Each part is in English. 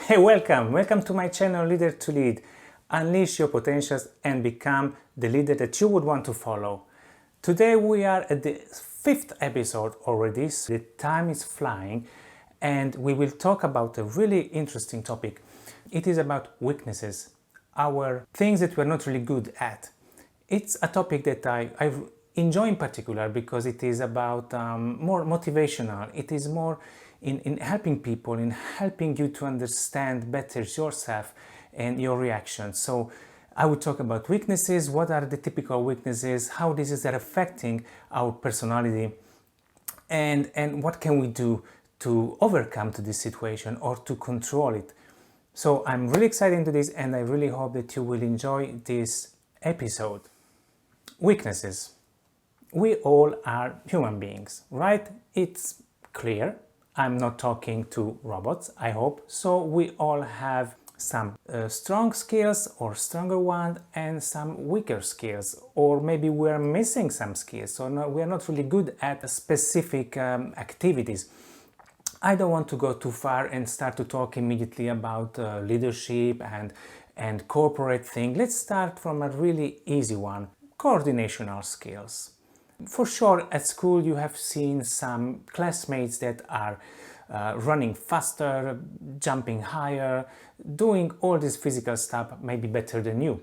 Hey, welcome to my channel Leader to Lead. Unleash your potentials and become the leader that you would want to follow. Today we are at the 5th episode already, so the time is flying, and we will talk about a really interesting topic. It is about weaknesses, our things that we're not really good at. It's a topic that I enjoy in particular because it is about more motivational. It is more in helping people, in helping you to understand better yourself and your reactions. So I would talk about weaknesses, what are the typical weaknesses, how this is affecting our personality, and what can we do to overcome to this situation or to control it. So I'm really excited into this, and I really hope that you will enjoy this episode. Weaknesses. We all are human beings, right? It's clear. I'm not talking to robots, I hope. So we all have some strong skills or stronger ones and some weaker skills, or maybe we're missing some skills, so we're not really good at specific activities. I don't want to go too far and start to talk immediately about leadership and corporate thing. Let's start from a really easy one, coordinational skills. For sure, at school you have seen some classmates that are running faster, jumping higher, doing all this physical stuff maybe better than you.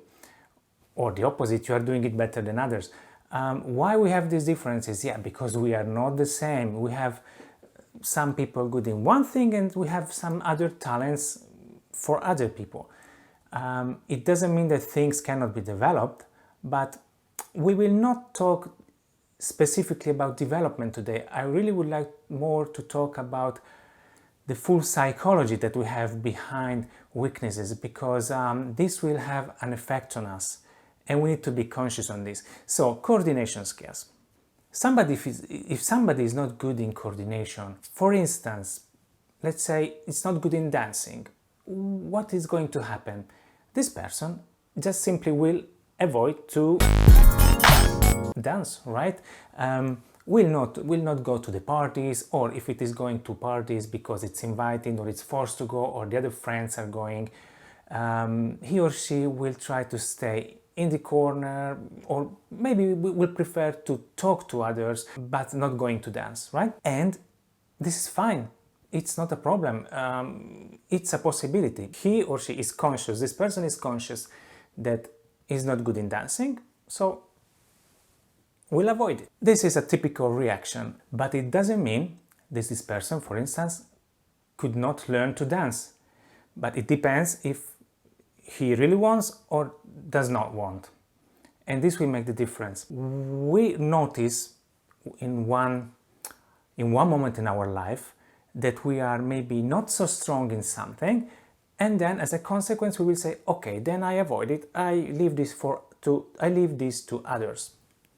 Or the opposite, you are doing it better than others. Why we have these differences? Yeah, because we are not the same. We have some people good in one thing and we have some other talents for other people. It doesn't mean that things cannot be developed, but we will not talk specifically about development today. I really would like more to talk about the full psychology that we have behind weaknesses, because this will have an effect on us and we need to be conscious on this. So coordination skills. If somebody is not good in coordination, for instance, let's say it's not good in dancing, what is going to happen? This person just simply will avoid to dance, right? Will not go to the parties, or if it is going to parties because it's invited or it's forced to go, or the other friends are going, he or she will try to stay in the corner, or maybe will prefer to talk to others but not going to dance, right? And this is fine. It's not a problem. It's a possibility. He or she is conscious, this person is conscious that is not good in dancing, so we'll avoid it. This is a typical reaction, but it doesn't mean that this person, for instance, could not learn to dance. But it depends if he really wants or does not want. And this will make the difference. We notice in one moment in our life that we are maybe not so strong in something, and then as a consequence we will say, okay, then I avoid it, I leave this to others.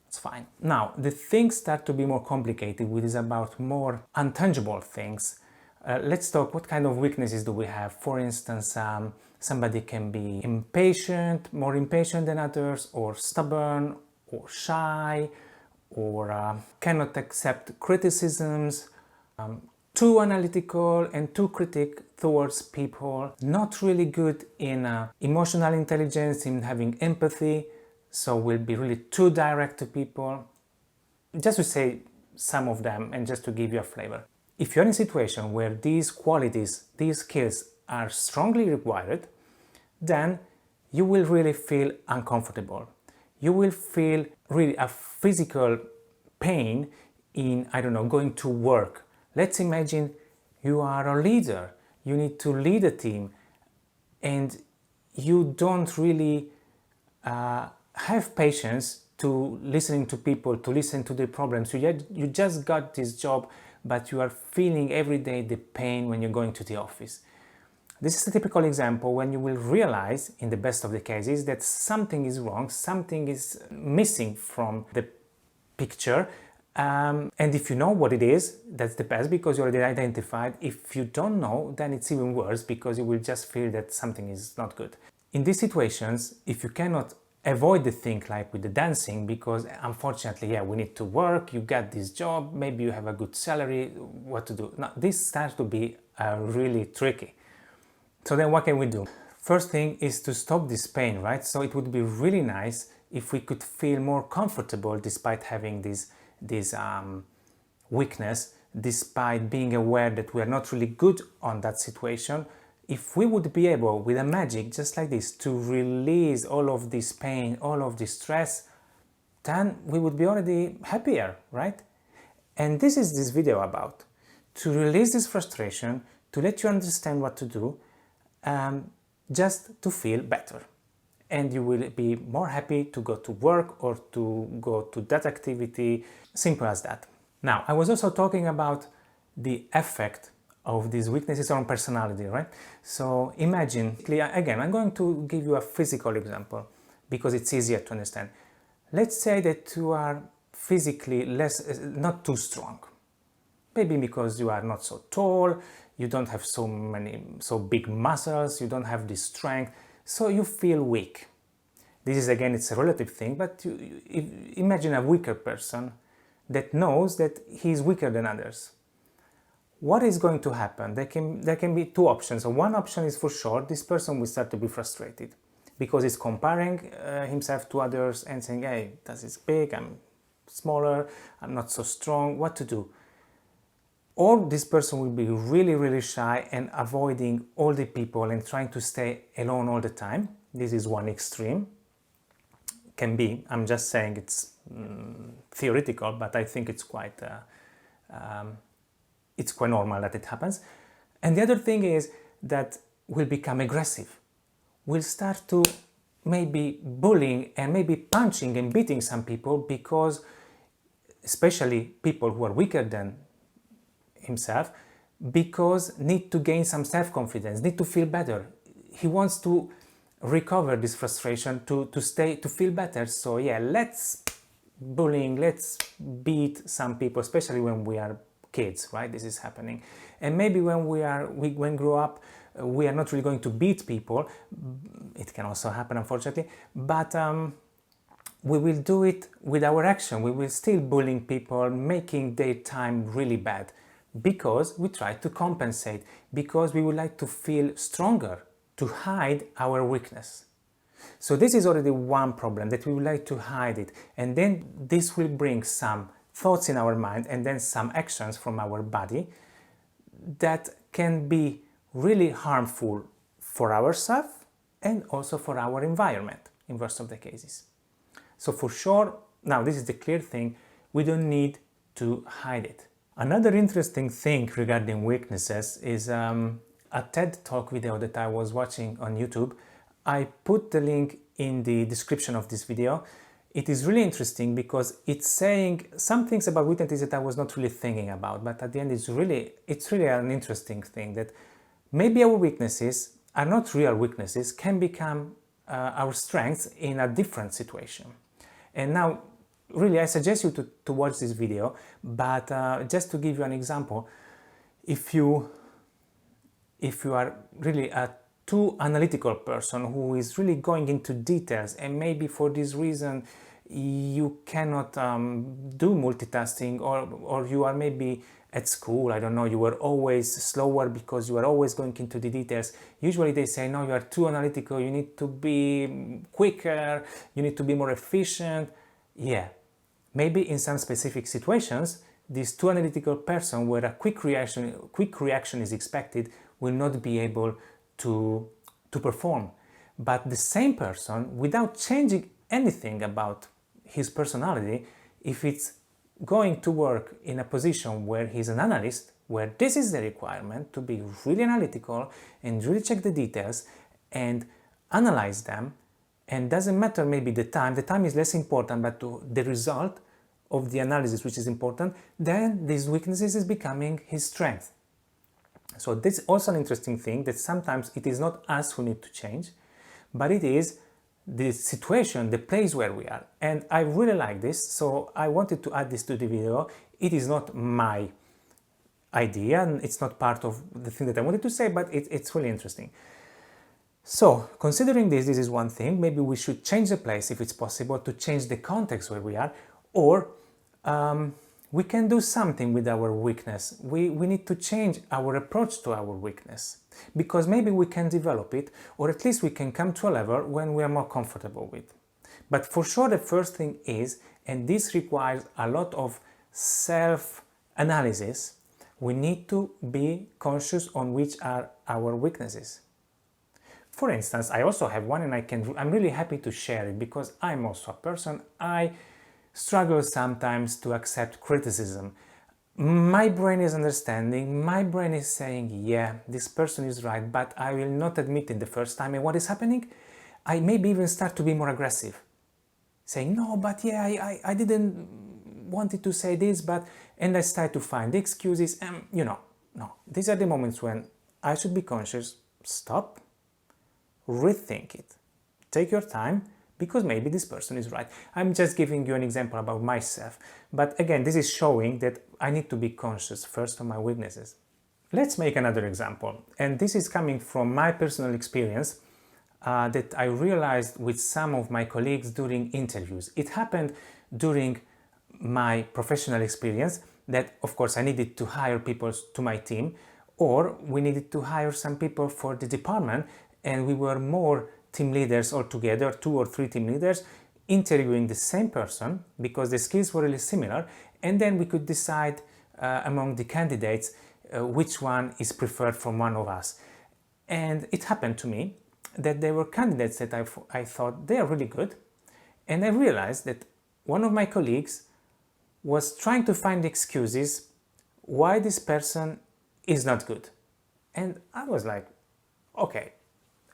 It's fine. Now, the things start to be more complicated, which is about more intangible things. Let's talk, what kind of weaknesses do we have? For instance, somebody can be impatient, more impatient than others, or stubborn, or shy, or cannot accept criticisms, too analytical and too critic towards people, not really good in emotional intelligence, in having empathy, so will be really too direct to people. Just to say some of them and just to give you a flavor. If you're in a situation where these qualities, these skills are strongly required, then you will really feel uncomfortable. You will feel really a physical pain in, I don't know, going to work. Let's imagine you are a leader. You need to lead a team and you don't really have patience to listening to people, to listen to their problems. You just got this job, but you are feeling every day the pain when you're going to the office. This is a typical example when you will realize, in the best of the cases, that something is wrong, something is missing from the picture. And if you know what it is, that's the best, because you already identified. If you don't know, then it's even worse, because you will just feel that something is not good. In these situations, if you cannot avoid the thing like with the dancing, because unfortunately, yeah, we need to work, you get this job, maybe you have a good salary, what to do? Now, this starts to be really tricky. So then what can we do? First thing is to stop this pain, right? So it would be really nice if we could feel more comfortable despite having this weakness, despite being aware that we are not really good on that situation. If we would be able, with a magic just like this, to release all of this pain, all of this stress, then we would be already happier, right? And this is this video about, to release this frustration, to let you understand what to do, just to feel better. And you will be more happy to go to work or to go to that activity, simple as that. Now, I was also talking about the effect of these weaknesses on personality, right? So imagine, again, I'm going to give you a physical example because it's easier to understand. Let's say that you are physically not too strong. Maybe because you are not so tall, you don't have so big muscles, you don't have this strength, so you feel weak. This is, again, it's a relative thing, but imagine a weaker person that knows that he is weaker than others. What is going to happen? There can be two options. So one option is, for sure, this person will start to be frustrated because he's comparing himself to others and saying, hey, this is big, I'm smaller, I'm not so strong, what to do? Or this person will be really, really shy and avoiding all the people and trying to stay alone all the time. This is one extreme. Can be, I'm just saying it's theoretical, but I think it's quite normal that it happens. And the other thing is that we'll become aggressive. We'll start to maybe bullying and maybe punching and beating some people because, especially people who are weaker than himself, because need to gain some self-confidence, need to feel better. He wants to recover this frustration to feel better. So yeah, let's beat some people, especially when we are kids, right? This is happening. And maybe when we grow up, we are not really going to beat people. It can also happen, unfortunately, but we will do it with our action. We will still bullying people, making their time really bad, because we try to compensate, because we would like to feel stronger, to hide our weakness. So this is already one problem, that we would like to hide it, and then this will bring some thoughts in our mind and then some actions from our body that can be really harmful for ourselves and also for our environment in most of the cases. So for sure, now this is the clear thing, we don't need to hide it. Another interesting thing regarding weaknesses is a TED Talk video that I was watching on YouTube. I put the link in the description of this video. It is really interesting because it's saying some things about weaknesses that I was not really thinking about, but at the end it's really an interesting thing, that maybe our weaknesses are not real weaknesses, can become our strengths in a different situation. And now, really, I suggest you to watch this video, but just to give you an example, if you are really a too analytical person who is really going into details, and maybe for this reason you cannot do multitasking, or you are maybe at school, I don't know, you were always slower because you are always going into the details. Usually they say, no, you are too analytical, you need to be quicker, you need to be more efficient. Yeah, maybe in some specific situations, this too analytical person, where a quick reaction is expected, will not be able to perform. But the same person, without changing anything about his personality, if it's going to work in a position where he's an analyst, where this is the requirement, to be really analytical and really check the details and analyze them, and doesn't matter maybe the time is less important, but the result of the analysis which is important, then these weaknesses is becoming his strength. So this is also an interesting thing, that sometimes it is not us who need to change, but it is the situation, the place where we are. And I really like this, so I wanted to add this to the video. It is not my idea, and it's not part of the thing that I wanted to say, but it's really interesting. So, considering this is one thing. Maybe we should change the place, if it's possible, to change the context where we are, or we can do something with our weakness. We need to change our approach to our weakness, because maybe we can develop it, or at least we can come to a level when we are more comfortable with. But for sure, the first thing is, and this requires a lot of self-analysis, we need to be conscious on which are our weaknesses. For instance, I also have one, and I'm really happy to share it, because I'm also a person, I struggle sometimes to accept criticism. My brain is understanding, my brain is saying, yeah, this person is right, but I will not admit it the first time. And what is happening? I maybe even start to be more aggressive, saying, no, but yeah, I didn't wanted to say this, but, and I start to find excuses, and no, these are the moments when I should be conscious, stop, rethink it, take your time, because maybe this person is right. I'm just giving you an example about myself, but again, this is showing that I need to be conscious first of my weaknesses. Let's make another example, and this is coming from my personal experience that I realized with some of my colleagues during interviews. It happened during my professional experience that, of course, I needed to hire people to my team, or we needed to hire some people for the department, and we were more team leaders altogether, 2 or 3 team leaders, interviewing the same person because the skills were really similar, and then we could decide among the candidates which one is preferred from one of us. And it happened to me that there were candidates that I thought they are really good, and I realized that one of my colleagues was trying to find excuses why this person is not good. And I was like, okay,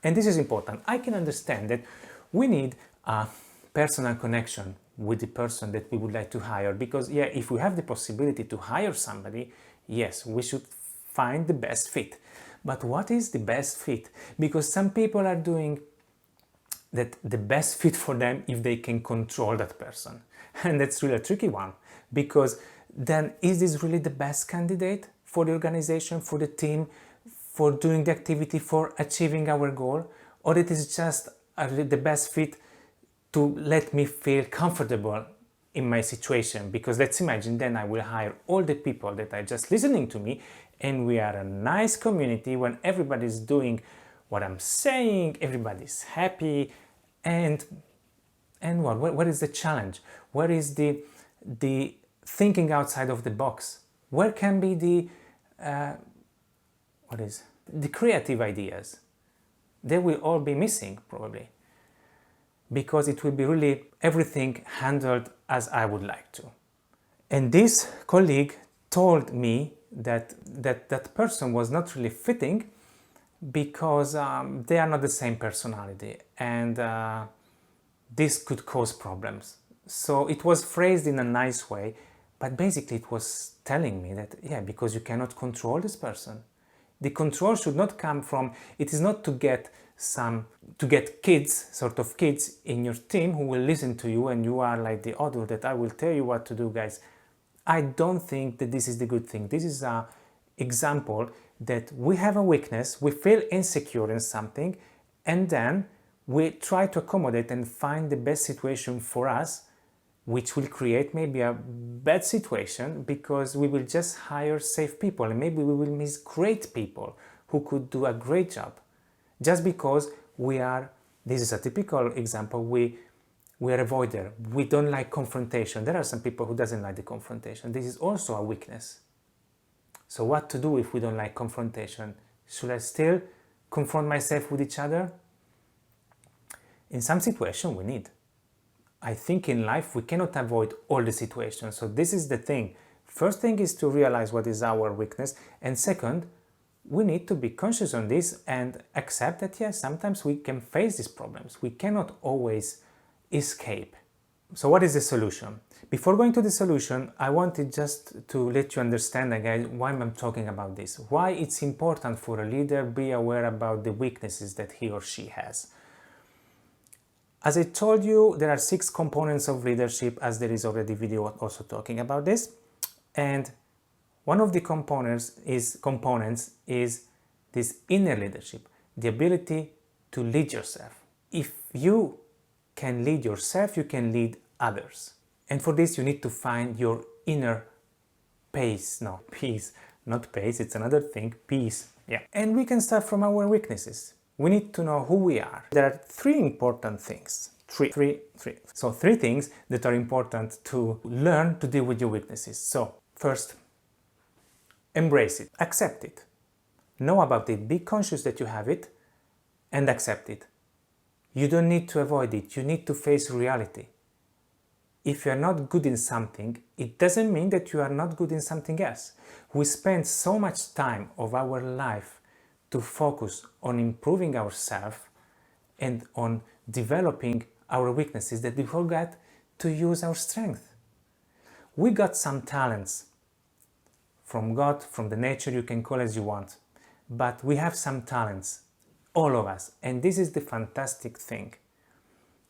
and this is important. I can understand that we need a personal connection with the person that we would like to hire, because yeah, if we have the possibility to hire somebody, yes, we should find the best fit. But what is the best fit? Because some people are doing that the best fit for them if they can control that person. And that's really a tricky one, because then is this really the best candidate for the organization, for the team, for doing the activity, for achieving our goal? Or it is just the best fit to let me feel comfortable in my situation? Because let's imagine then I will hire all the people that are just listening to me, and we are a nice community when everybody's doing what I'm saying, everybody's happy, and what is the challenge? Where is the thinking outside of the box? Where can be the creative ideas? They will all be missing probably, because it will be really everything handled as I would like to. And this colleague told me that person was not really fitting, because they are not the same personality, and this could cause problems. So it was phrased in a nice way, but basically it was telling me that, yeah, because you cannot control this person. The control should not come from, it is not to get kids, sort of kids in your team who will listen to you and you are like the adult that I will tell you what to do, guys. I don't think that this is the good thing. This is an example that we have a weakness, we feel insecure in something, and then we try to accommodate and find the best situation for us, which will create maybe a bad situation, because we will just hire safe people, and maybe we will miss great people who could do a great job. Just because this is a typical example, we are a avoider, we don't like confrontation. There are some people who doesn't like the confrontation. This is also a weakness. So what to do if we don't like confrontation? Should I still confront myself with each other? In some situation we need. I think in life we cannot avoid all the situations. So this is the thing. First thing is to realize what is our weakness. And second, we need to be conscious on this and accept that, yes, sometimes we can face these problems. We cannot always escape. So what is the solution? Before going to the solution, I wanted just to let you understand again why I'm talking about this. Why it's important for a leader to be aware about the weaknesses that he or she has. As I told you, there are 6 components of leadership, as there is already video also talking about this. And one of the components is this inner leadership, the ability to lead yourself. If you can lead yourself, you can lead others. And for this, you need to find your inner pace, no, peace, not pace, it's another thing, peace, yeah. And we can start from our weaknesses. We need to know who we are. There are three important things. Three. So three things that are important to learn to deal with your weaknesses. So first, embrace it, accept it, know about it, be conscious that you have it, and accept it. You don't need to avoid it, you need to face reality. If you are not good in something, it doesn't mean that you are not good in something else. We spend so much time of our life to focus on improving ourselves and on developing our weaknesses that we forget to use our strength. We got some talents from God, from the nature, you can call as you want, but we have some talents, all of us, and this is the fantastic thing,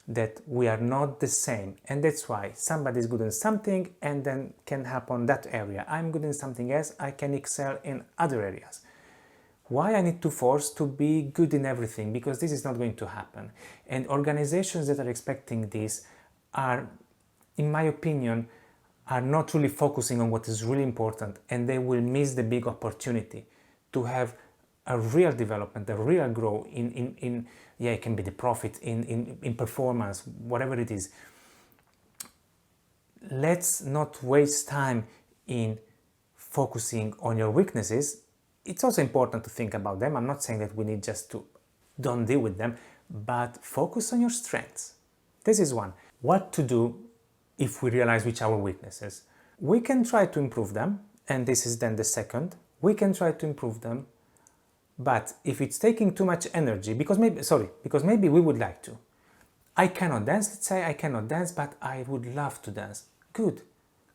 that we are not the same, and that's why somebody is good in something and then can help on that area. I'm good in something else, I can excel in other areas. Why I need to force to be good in everything? Because this is not going to happen. And organizations that are expecting this are, in my opinion, are not really focusing on what is really important, and they will miss the big opportunity to have a real development, a real growth in it can be the profit, in performance, whatever it is. Let's not waste time in focusing on your weaknesses. It's also important to think about them. I'm not saying that we need just to don't deal with them, but focus on your strengths. This is one. What to do if we realize which are our weaknesses? We can try to improve them, and this is then the second. We can try to improve them, but if it's taking too much energy, because maybe we would like to. I cannot dance, let's say I cannot dance, but I would love to dance. Good.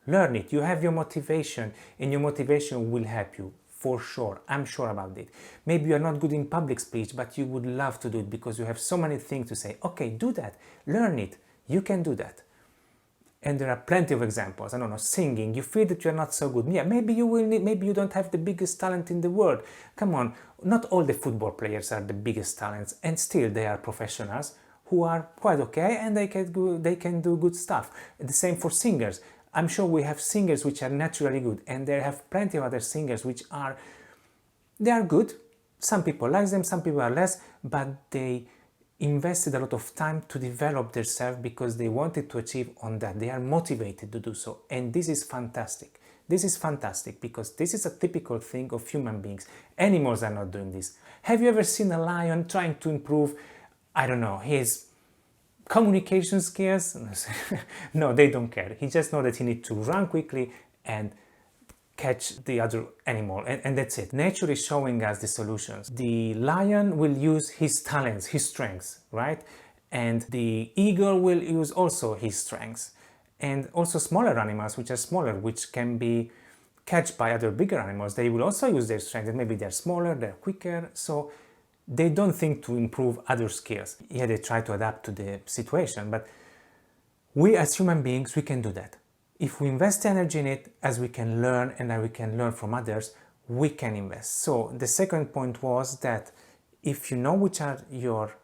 Learn it. You have your motivation, and your motivation will help you. For sure, I'm sure about it. Maybe you're not good in public speech, but you would love to do it because you have so many things to say. Okay, do that. Learn it. You can do that. And there are plenty of examples. I don't know, singing. You feel that you're not so good. Yeah, maybe you don't have the biggest talent in the world. Come on, not all the football players are the biggest talents, and still they are professionals who are quite okay, and they can do good stuff. The same for singers. I'm sure we have singers which are naturally good, and there have plenty of other singers which are good. Some people like them, some people are less, but they invested a lot of time to develop themselves because they wanted to achieve on that. They are motivated to do so, and this is fantastic. This is fantastic because this is a typical thing of human beings. Animals are not doing this. Have you ever seen a lion trying to improve, I don't know, his communication skills? No, they don't care. He just knows that he needs to run quickly and catch the other animal, and that's it. Nature is showing us the solutions. The lion will use his talents, his strengths, right? And the eagle will use also his strengths. And also smaller animals, which are smaller, which can be catched by other bigger animals, they will also use their strengths. And maybe they're smaller, they're quicker, so they don't think to improve other skills. Yeah, they try to adapt to the situation, but we as human beings, we can do that. If we invest energy in it, as we can learn and we can learn from others, we can invest. So the second point was that if you know which are your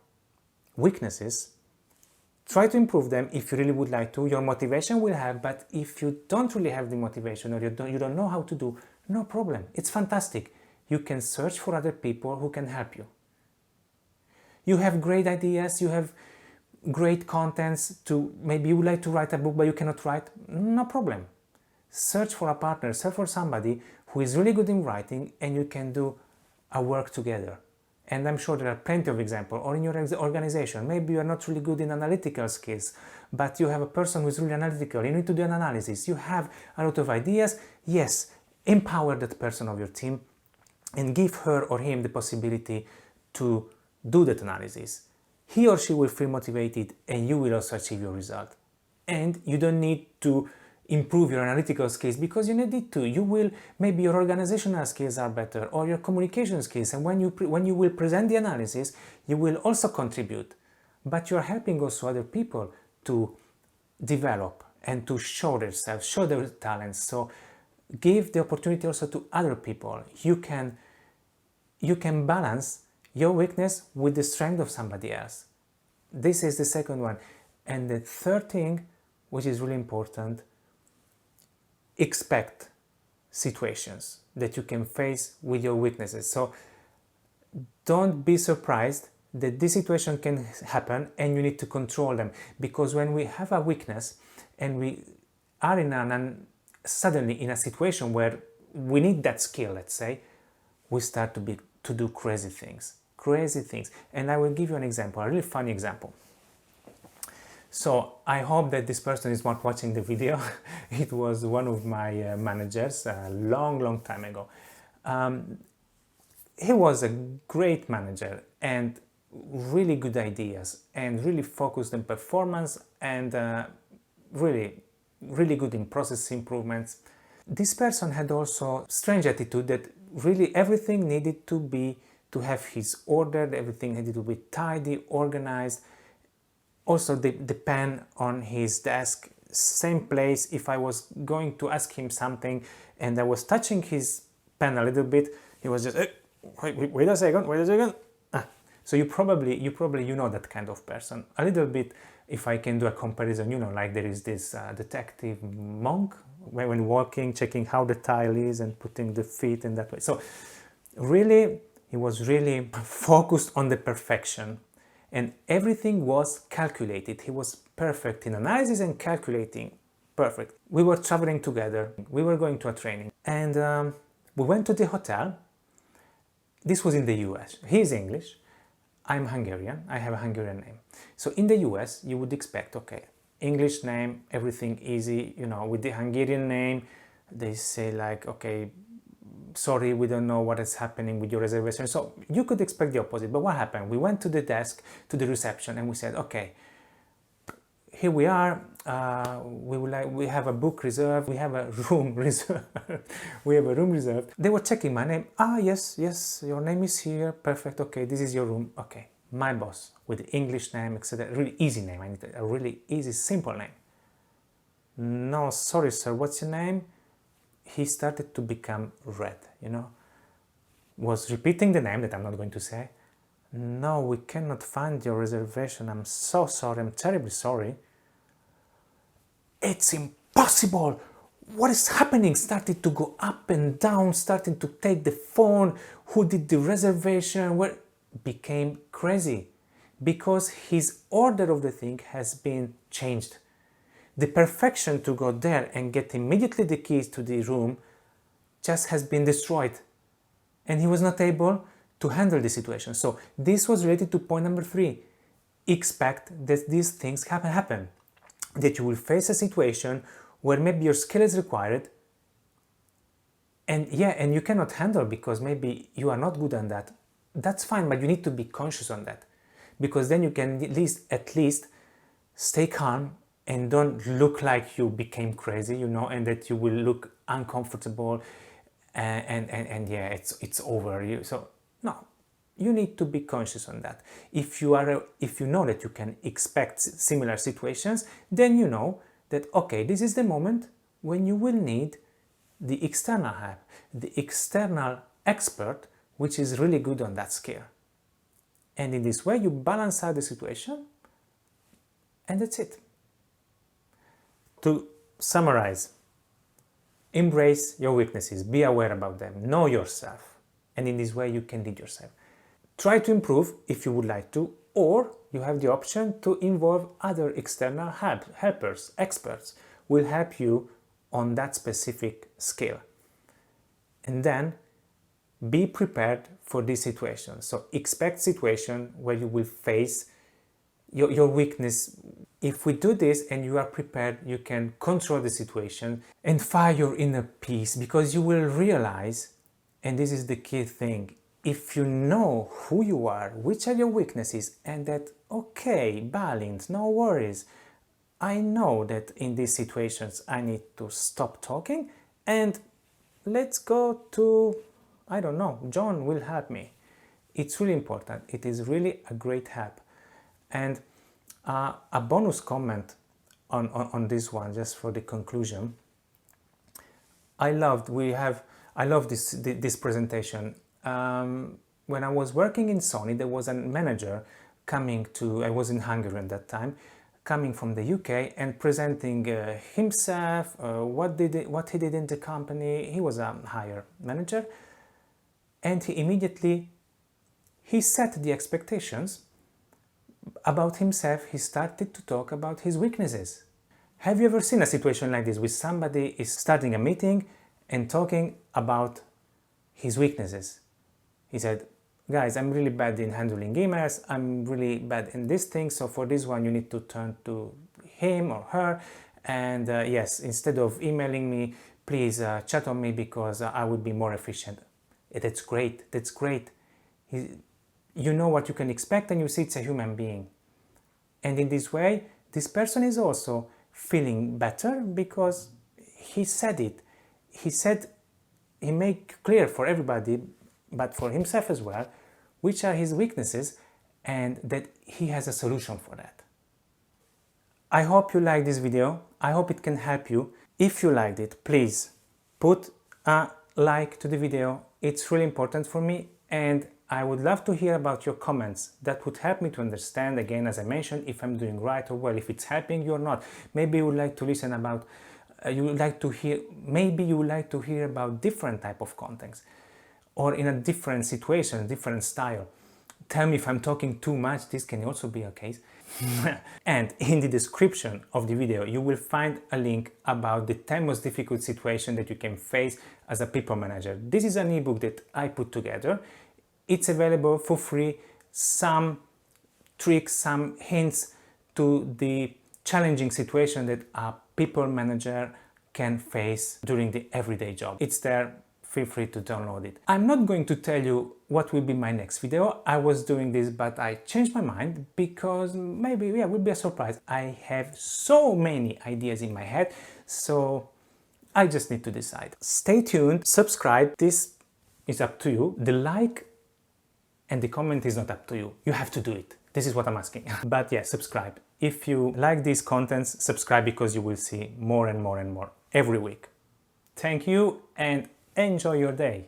weaknesses, try to improve them if you really would like to. Your motivation will help, but if you don't really have the motivation or you don't know how to do, no problem. It's fantastic. You can search for other people who can help you. You have great ideas, you have great contents maybe you would like to write a book but you cannot write, no problem. Search for a partner, search for somebody who is really good in writing, and you can do a work together. And I'm sure there are plenty of examples. Or in your organization, maybe you are not really good in analytical skills, but you have a person who is really analytical, you need to do an analysis, you have a lot of ideas. Yes, empower that person of your team and give her or him the possibility to do that analysis. He or she will feel motivated, and you will also achieve your result. And you don't need to improve your analytical skills because you need it to. You will, maybe your organizational skills are better, or your communication skills, and when you will present the analysis, you will also contribute. But you're helping also other people to develop and to show themselves, show their talents. So give the opportunity also to other people. You can balance your weakness with the strength of somebody else. This is the second one. And the third thing, which is really important, expect situations that you can face with your weaknesses. So don't be surprised that this situation can happen and you need to control them, because when we have a weakness and we are suddenly in a situation where we need that skill, let's say, we start to do crazy things. And I will give you an example, a really funny example. So I hope that this person is not watching the video. It was one of my managers a long time ago. He was a great manager and really good ideas and really focused on performance and really good in process improvements. This person had also strange attitude that really everything needed to have his order, everything needed to be tidy, organized. Also the pen on his desk, same place. If I was going to ask him something and I was touching his pen a little bit, he was just, wait a second. So you probably know that kind of person. A little bit, if I can do a comparison, like there is this detective monk, when walking, checking how the tile is and putting the feet in that way. So really, he was really focused on the perfection. And everything was calculated. He was perfect in analysis and calculating. Perfect. We were traveling together. We were going to a training. And we went to the hotel. This was in the US. He's English. I'm Hungarian. I have a Hungarian name. So in the US, you would expect, okay, English name, everything easy. With the Hungarian name, they say like, okay, sorry, we don't know what is happening with your reservation. So you could expect the opposite. But what happened? We went to the desk, to the reception, and we said, okay, here we are. We have a book reserved. We have a room reserved. They were checking my name. Yes, your name is here. Perfect. Okay, this is your room. Okay, my boss with the English name, etc. Really easy name. I need a really easy, simple name. No, sorry, sir. What's your name? He started to become red, was repeating the name that I'm not going to say. No, we cannot find your reservation. I'm so sorry. I'm terribly sorry. It's impossible. What is happening? Started to go up and down, starting to take the phone. Who did the reservation? Where? Became crazy because his order of the thing has been changed. The perfection to go there and get immediately the keys to the room just has been destroyed. And he was not able to handle the situation. So this was related to point number 3. Expect that these things happen. That you will face a situation where maybe your skill is required and you cannot handle because maybe you are not good on that. That's fine, but you need to be conscious on that, because then you can at least stay calm and don't look like you became crazy, and that you will look uncomfortable and it's over. So no, you need to be conscious on that. If you know that you can expect similar situations, then you know that, okay, this is the moment when you will need the external help, the external expert, which is really good on that skill. And in this way, you balance out the situation, and that's it. To summarize, embrace your weaknesses, be aware about them, know yourself, and in this way you can lead yourself. Try to improve if you would like to, or you have the option to involve other external helpers, experts, will help you on that specific skill. And then be prepared for this situation. So expect situation where you will face your weakness. If we do this and you are prepared, you can control the situation and find your inner peace, because you will realize, and this is the key thing, if you know who you are, which are your weaknesses, and that, okay, balance, no worries, I know that in these situations I need to stop talking and let's go to, I don't know, John will help me. It's really important. It is really a great help. And a bonus comment on this one, just for the conclusion. I love this presentation. When I was working in Sony, there was a manager coming to, I was in Hungary at that time, coming from the UK and presenting himself, what he did in the company. He was a higher manager, and he set the expectations about himself. He started to talk about his weaknesses. Have you ever seen a situation like this, where somebody is starting a meeting and talking about his weaknesses? He said, guys, I'm really bad in handling emails, I'm really bad in this thing, so for this one you need to turn to him or her, and yes, instead of emailing me, please chat on me because I would be more efficient. That's great, that's great. You know what you can expect, and you see it's a human being. And in this way, this person is also feeling better because he said it. He made clear for everybody, but for himself as well, which are his weaknesses and that he has a solution for that. I hope you like this video. I hope it can help you. If you liked it, please put a like to the video. It's really important for me, and I would love to hear about your comments. That would help me to understand, again, as I mentioned, if I'm doing right or well, if it's helping you or not. Maybe you would like to listen about, maybe you would like to hear about different type of contents, or in a different situation, different style. Tell me if I'm talking too much. This can also be a case. And in the description of the video, you will find a link about the 10 most difficult situations that you can face as a people manager. This is an ebook that I put together. It's available for free. Some tricks, some hints to the challenging situation that a people manager can face during the everyday job. It's there. Feel free to download it. I'm not going to tell you what will be my next video. I was doing this, but I changed my mind because maybe, yeah, it will be a surprise. I have so many ideas in my head, so I just need to decide. Stay tuned, subscribe. This is up to you. The like and the comment is not up to you. You have to do it. This is what I'm asking. But yeah, subscribe. If you like these contents, subscribe, because you will see more and more and more every week. Thank you, and enjoy your day.